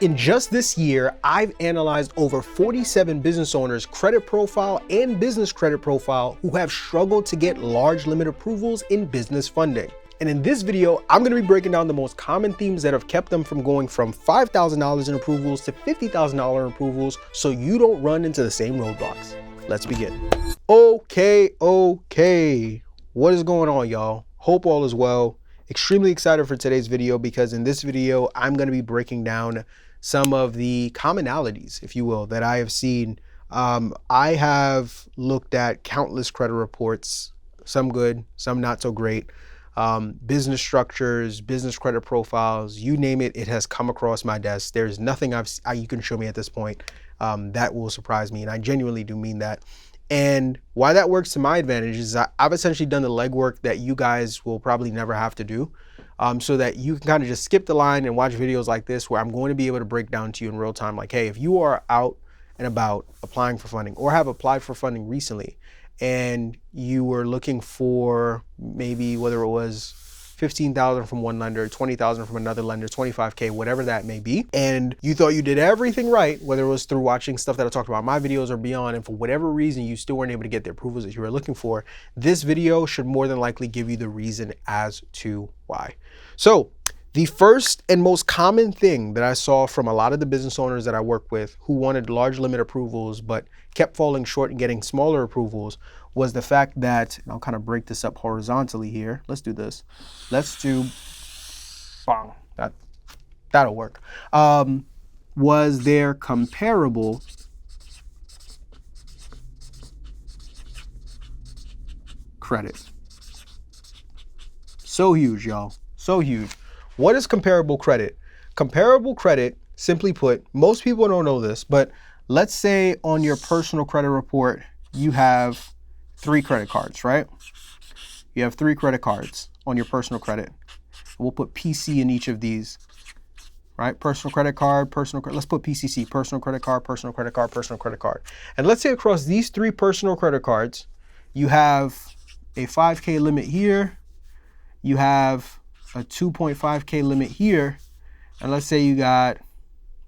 In just this year, I've analyzed over 47 business owners' credit profile and business credit profile who have struggled to get large limit approvals in business funding. And in this video, I'm going to be breaking down the most common themes that have kept them from going from $5,000 in approvals to $50,000 approvals so you don't run into the same roadblocks. Let's begin. Okay. What is going on, y'all? Hope all is well. Extremely excited for today's video because in this video, I'm going to be breaking down some of the commonalities, if you will, that I have seen. I have looked at countless credit reports, some good, some not so great, business structures, business credit profiles, you name it, it has come across my desk. There's nothing you can show me at this point that will surprise me, and I genuinely do mean that. And why that works to my advantage is I've essentially done the legwork that you guys will probably never have to do, so that you can kind of just skip the line and watch videos like this where I'm going to be able to break down to you in real time, like, hey, if you are out and about applying for funding or have applied for funding recently and you were looking for maybe whether it was $15,000 from one lender, $20,000 from another lender, $25K, whatever that may be, and you thought you did everything right, whether it was through watching stuff that I talked about in my videos or beyond, and for whatever reason you still weren't able to get the approvals that you were looking for, this video should more than likely give you the reason as to why. So the first and most common thing that I saw from a lot of the business owners that I work with who wanted large limit approvals but kept falling short and getting smaller approvals was the fact that, and I'll kind of break this up horizontally here. Let's do this. Let's do, bang, that'll work. Was their comparable credit. So huge, y'all, so huge. What is comparable credit? Comparable credit, simply put, most people don't know this, but let's say on your personal credit report, you have 3 credit cards, right? You have 3 credit cards on your personal credit. We'll put PC in each of these, right? Personal credit card, let's put PCC, personal credit card, personal credit card, personal credit card. And let's say across these 3 personal credit cards, you have a 5K limit here, you have a 2.5K limit here, and let's say you got,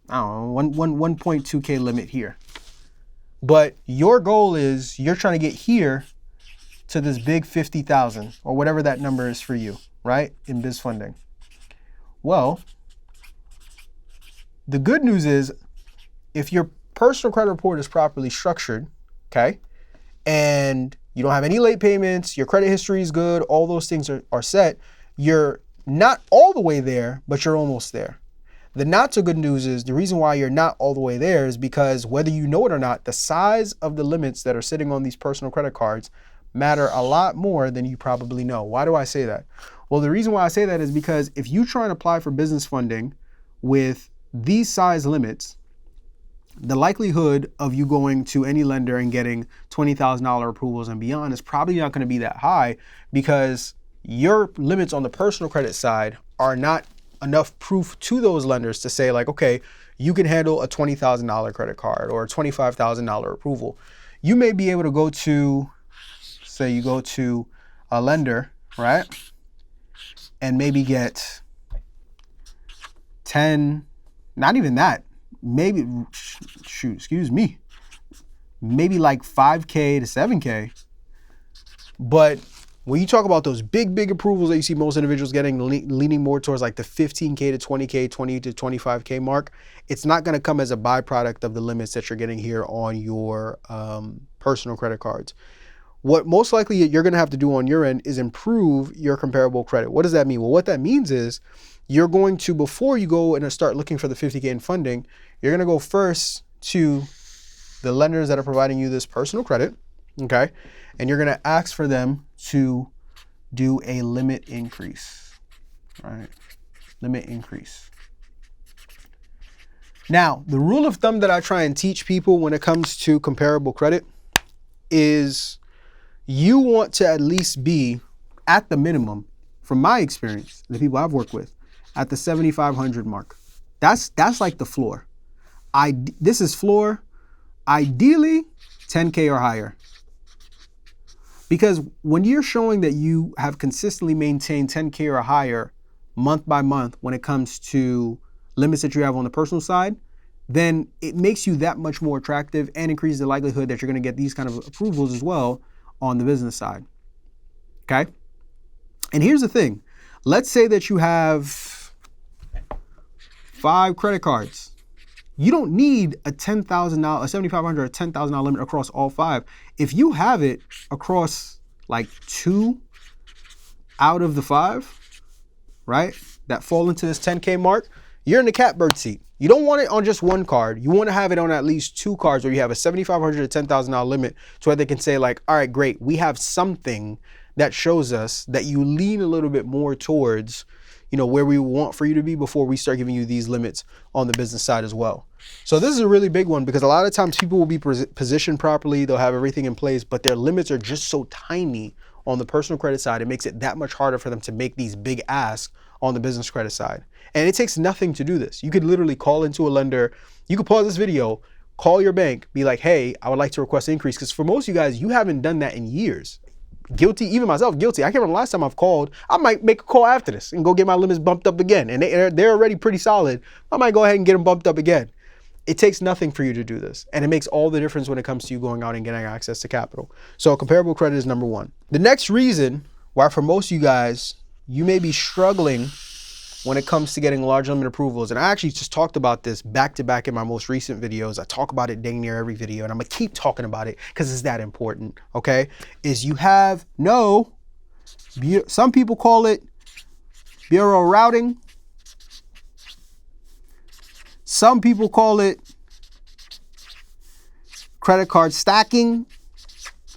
I don't know, 1.2K limit here. But your goal is you're trying to get here to this big 50,000 or whatever that number is for you, right? In biz funding. Well, the good news is if your personal credit report is properly structured, okay, and you don't have any late payments, your credit history is good, all those things are set, you're not all the way there, but you're almost there. The not so good news is the reason why you're not all the way there is because whether you know it or not, the size of the limits that are sitting on these personal credit cards matter a lot more than you probably know. Why do I say that? Well, the reason why I say that is because if you try and apply for business funding with these size limits, the likelihood of you going to any lender and getting $20,000 approvals and beyond is probably not going to be that high because your limits on the personal credit side are not enough proof to those lenders to say like, okay, you can handle a $20,000 credit card or a $25,000 approval. You may be able to go to, say you go to a lender, right? And maybe get 10, not even that, maybe, maybe like 5K to 7K. But when you talk about those big approvals that you see most individuals getting, leaning more towards like the 15K to 20K, 20 to 25K mark, it's not going to come as a byproduct of the limits that you're getting here on your personal credit cards. What most likely you're going to have to do on your end is improve your comparable credit. What does that mean? Well, what that means is you're going to, before you go and start looking for the 50K in funding, you're going to go first to the lenders that are providing you this personal credit, okay? And you're going to ask for them to do a limit increase, right? Limit increase. Now, the rule of thumb that I try and teach people when it comes to comparable credit is you want to at least be at the minimum, from my experience, the people I've worked with, at the 7,500 mark. That's like the floor. This is floor. Ideally, 10K or higher. Because when you're showing that you have consistently maintained 10K or higher month by month when it comes to limits that you have on the personal side, then it makes you that much more attractive and increases the likelihood that you're going to get these kind of approvals as well on the business side. Okay? And here's the thing. Let's say that you have 5 credit cards. You don't need a $10,000, a $7,500, a $10,000 limit across all 5. If you have it across like 2 out of the 5, right, that fall into this 10K mark, you're in the catbird seat. You don't want it on just one card. You want to have it on at least 2 cards where you have a $7,500 to $10,000 limit, so that they can say like, all right, great, we have something that shows us that you lean a little bit more towards, you know, where we want for you to be before we start giving you these limits on the business side as well. So this is a really big one, because a lot of times people will be positioned properly, they'll have everything in place, but their limits are just so tiny on the personal credit side. It makes it that much harder for them to make these big asks on the business credit side. And it takes nothing to do this. You could literally call into a lender. You could pause this video, call your bank, be like, hey, I would like to request an increase. Because for most of you guys, you haven't done that in years. Guilty, even myself, guilty. I can't remember the last time I've called. I might make a call after this and go get my limits bumped up again. And they're already pretty solid. I might go ahead and get them bumped up again. It takes nothing for you to do this. And it makes all the difference when it comes to you going out and getting access to capital. So comparable credit is number 1. The next reason why for most of you guys, you may be struggling when it comes to getting large limit approvals, and I actually just talked about this back to back in my most recent videos. I talk about it dang near every video, and I'm gonna keep talking about it because it's that important, okay? Is you have some people call it bureau routing. Some people call it credit card stacking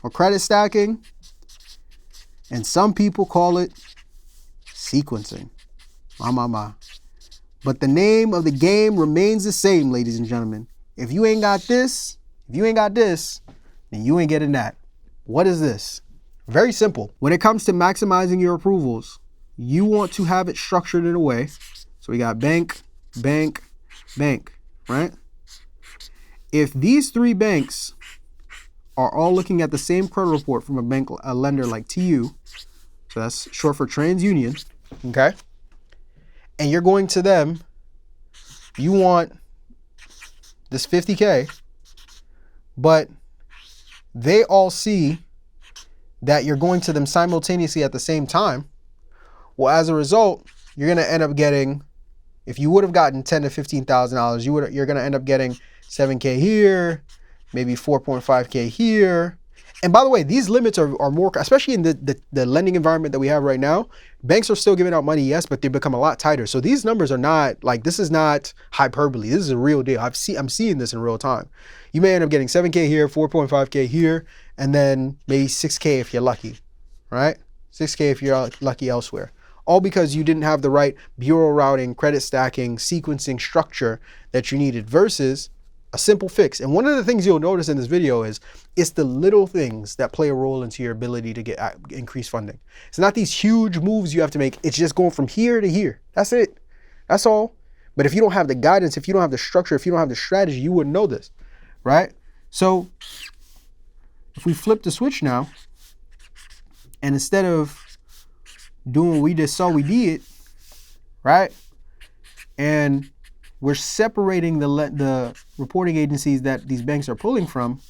or credit stacking. And some people call it sequencing. My. But the name of the game remains the same, ladies and gentlemen. If you ain't got this, then you ain't getting that. What is this? Very simple. When it comes to maximizing your approvals, you want to have it structured in a way. So we got bank, bank, bank, right? If these 3 banks are all looking at the same credit report from a lender like TU, so that's short for TransUnion, okay? And you're going to them, you want this 50K, but they all see that you're going to them simultaneously at the same time. Well, as a result, you're going to end up getting, if you would have gotten $10,000 to $15,000, you're going to end up getting 7K here, maybe 4.5K here. And by the way, these limits are more, especially in the lending environment that we have right now. Banks are still giving out money, yes, but they become a lot tighter. So these numbers are not like, this is not hyperbole. This is a real deal. I'm seeing this in real time. You may end up getting 7K here, 4.5K here, and then maybe 6K if you're lucky, right? 6K if you're lucky elsewhere. All because you didn't have the right bureau routing, credit stacking, sequencing structure that you needed versus a simple fix. And one of the things you'll notice in this video is it's the little things that play a role into your ability to get increased funding. It's not these huge moves you have to make. It's just going from here to here. That's it. That's all. But if you don't have the guidance, if you don't have the structure, if you don't have the strategy, you wouldn't know this, right? So if we flip the switch now, and instead of doing what we just saw we did, right? And we're separating the reporting agencies that these banks are pulling from.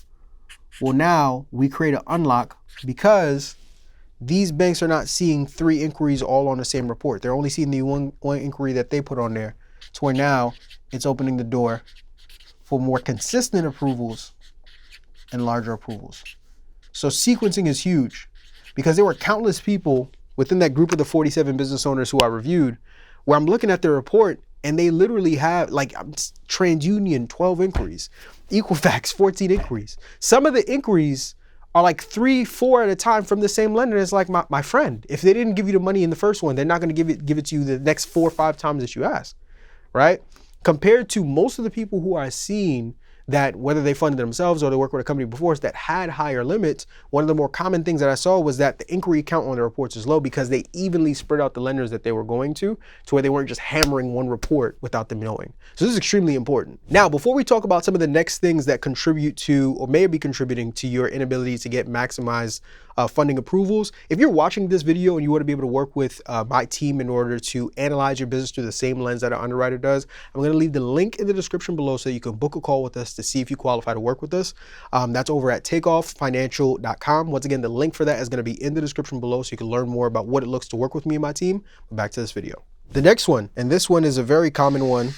Well, now we create an unlock because these banks are not seeing 3 inquiries all on the same report. They're only seeing the one inquiry that they put on there. To where now it's opening the door for more consistent approvals and larger approvals. So sequencing is huge because there were countless people within that group of the 47 business owners who I reviewed where I'm looking at their report and they literally have like TransUnion 12 inquiries, Equifax 14 inquiries. Some of the inquiries are like 3, 4 at a time from the same lender. It's like my friend, if they didn't give you the money in the first one, they're not going to give it to you the next 4 or 5 times that you ask, right? Compared to most of the people who are seeing that whether they funded themselves or they work with a company before us that had higher limits, one of the more common things that I saw was that the inquiry count on the reports is low because they evenly spread out the lenders that they were going to where they weren't just hammering one report without them knowing. So this is extremely important. Now, before we talk about some of the next things that contribute to or may be contributing to your inability to get maximized funding approvals. If you're watching this video and you want to be able to work with my team in order to analyze your business through the same lens that an underwriter does, I'm going to leave the link in the description below so you can book a call with us to see if you qualify to work with us. That's over at takeoffinancial.com. Once again, the link for that is going to be in the description below so you can learn more about what it looks to work with me and my team. But back to this video. The next one, and this one is a very common one.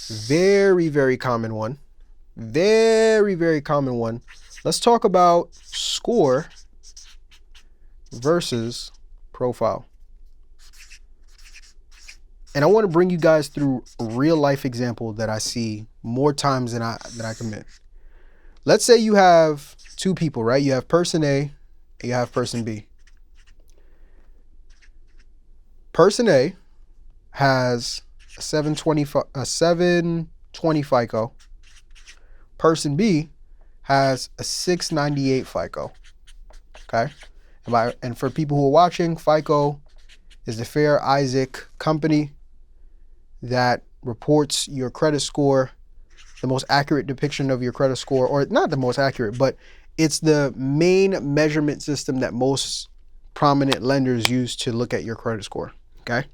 Very, very common one. Very, very common one. Let's talk about score versus profile. And I want to bring you guys through a real life example that I see more times than I commit. Let's say you have two people, right? You have person A and you have person B. Person A has a 720 FICO. Person B has a 698 FICO. Okay. And for people who are watching, FICO is the Fair Isaac company that reports your credit score, the most accurate depiction of your credit score, or not the most accurate, but it's the main measurement system that most prominent lenders use to look at your credit score. Okay.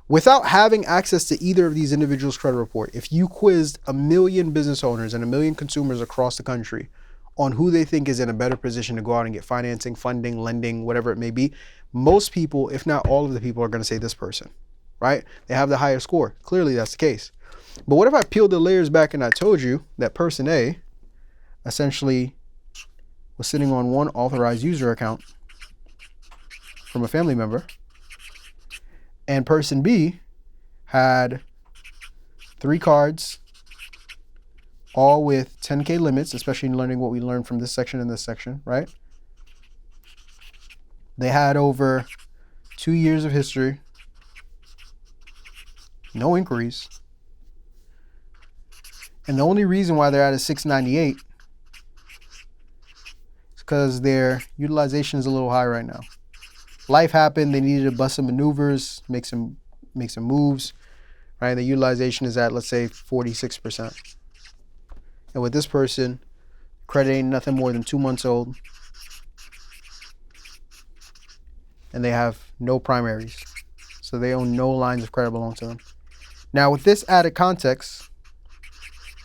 Without having access to either of these individuals' credit report, if you quizzed 1 million business owners and 1 million consumers across the country on who they think is in a better position to go out and get financing, funding, lending, whatever it may be, most people, if not all of the people, are going to say this person, right? They have the higher score. Clearly that's the case. But what if I peeled the layers back and I told you that person A essentially was sitting on one authorized user account from a family member, and person B had 3 cards, all with 10K limits, especially in learning what we learned from this section and this section, right? They had over 2 years of history, no inquiries. And the only reason why they're at a 698 is because their utilization is a little high right now. Life happened, they needed to bust some maneuvers, make some moves, right? The utilization is at, let's say, 46%. And with this person, credit ain't nothing more than 2 months old. And they have no primaries. So they own no lines of credit belong to them. Now, with this added context,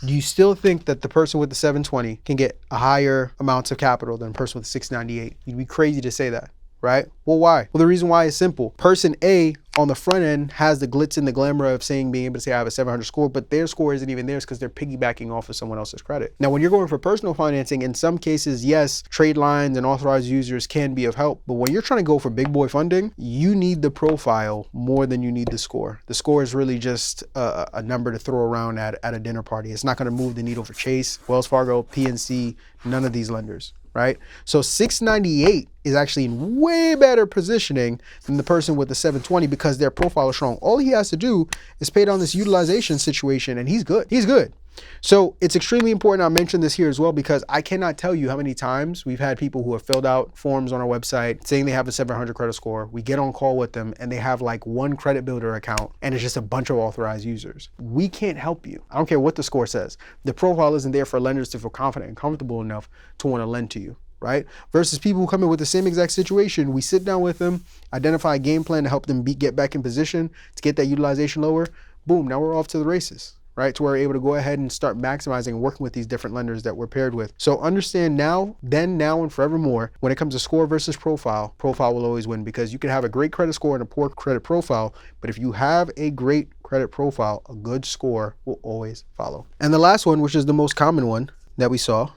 do you still think that the person with the 720 can get a higher amounts of capital than the person with the 698? You'd be crazy to say that, right? Well, why? Well, the reason why is simple. Person A on the front end has the glitz and the glamour of being able to say I have a 700 score, but their score isn't even theirs because they're piggybacking off of someone else's credit. Now, when you're going for personal financing, in some cases, yes, trade lines and authorized users can be of help. But when you're trying to go for big boy funding, you need the profile more than you need the score. The score is really just a number to throw around at a dinner party. It's not going to move the needle for Chase, Wells Fargo, PNC, none of these lenders. Right? So 698 is actually in way better positioning than the person with the 720 because their profile is strong. All he has to do is pay down this utilization situation and he's good. He's good. So it's extremely important I mention this here as well because I cannot tell you how many times we've had people who have filled out forms on our website saying they have a 700 credit score. We get on call with them and they have like one credit builder account and it's just a bunch of authorized users. We can't help you. I don't care what the score says. The profile isn't there for lenders to feel confident and comfortable enough to want to lend to you, right? Versus people who come in with the same exact situation. We sit down with them, identify a game plan to help them get back in position to get that utilization lower. Boom, now we're off to the races. Right? To where we're able to go ahead and start maximizing and working with these different lenders that we're paired with. So understand now, then, now, and forevermore, when it comes to score versus profile, profile will always win because you can have a great credit score and a poor credit profile. But if you have a great credit profile, a good score will always follow. And the last one, which is the most common one that we saw,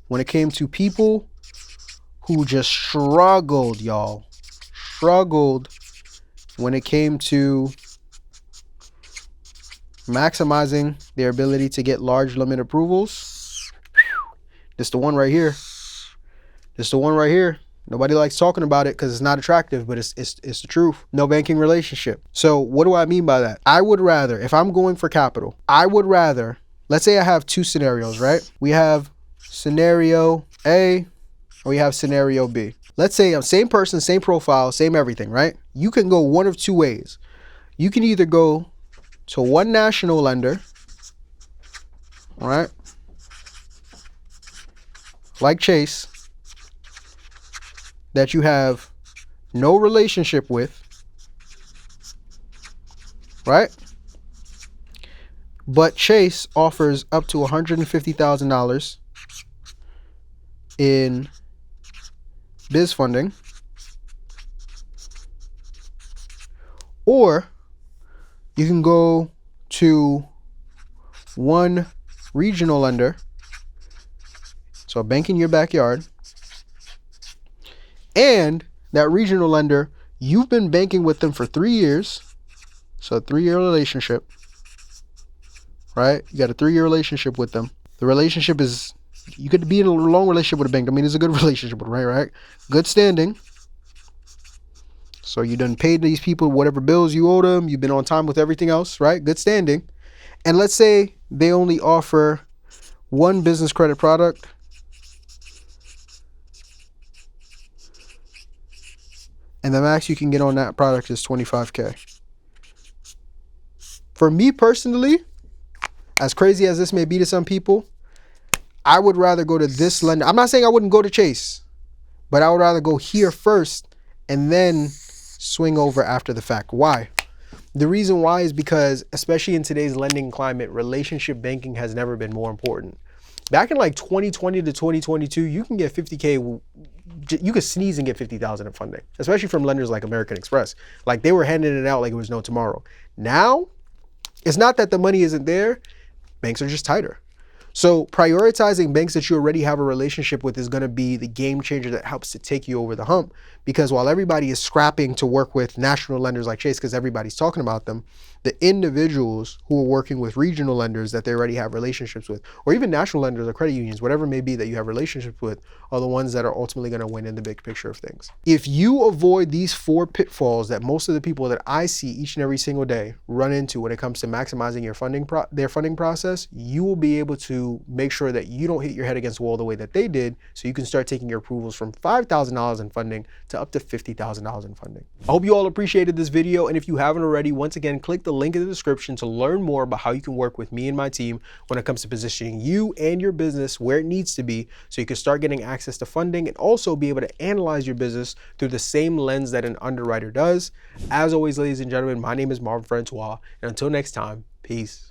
when it came to people who just struggled, y'all, struggled when it came to maximizing their ability to get large limit approvals. This the one right here. This the one right here. Nobody likes talking about it because it's not attractive, but it's the truth. No banking relationship. So what do I mean by that? I would rather, if I'm going for capital, I would rather, let's say I have 2 scenarios, right? We have scenario A or we have scenario B. Let's say I'm same person, same profile, same everything, right? You can go one of 2 ways. You can either go to one national lender, all right, like Chase, that you have no relationship with, right? But Chase offers up to $150,000 in biz funding. Or you can go to one regional lender, so a bank in your backyard, and that regional lender, you've been banking with them for 3 years, so a 3-year relationship, right? You got a 3-year relationship with them. The relationship is, you could be in a long relationship with a bank. I mean, it's a good relationship with them, right? Good standing. So you done paid these people whatever bills you owe them. You've been on time with everything else, right? Good standing. And let's say they only offer one business credit product. And the max you can get on that product is $25K. For me personally, as crazy as this may be to some people, I would rather go to this lender. I'm not saying I wouldn't go to Chase, but I would rather go here first and then swing over after the fact. Why? The reason why is because, especially in today's lending climate, relationship banking has never been more important. Back in like 2020 to 2022, you can get 50K, you could sneeze and get 50,000 in funding, especially from lenders like American Express. Like, they were handing it out like it was no tomorrow. Now, it's not that the money isn't there, banks are just tighter. So prioritizing banks that you already have a relationship with is going to be the game changer that helps to take you over the hump. Because while everybody is scrapping to work with national lenders like Chase, because everybody's talking about them, the individuals who are working with regional lenders that they already have relationships with, or even national lenders or credit unions, whatever it may be that you have relationships with, are the ones that are ultimately going to win in the big picture of things. If you avoid these 4 pitfalls that most of the people that I see each and every single day run into when it comes to maximizing your their funding process, you will be able to make sure that you don't hit your head against the wall the way that they did, so you can start taking your approvals from $5,000 in funding to up to $50,000 in funding. I hope you all appreciated this video, and if you haven't already, once again, click the link in the description to learn more about how you can work with me and my team when it comes to positioning you and your business where it needs to be, so you can start getting access to funding and also be able to analyze your business through the same lens that an underwriter does. As always, ladies and gentlemen, my name is Marvin Francois, and until next time, peace.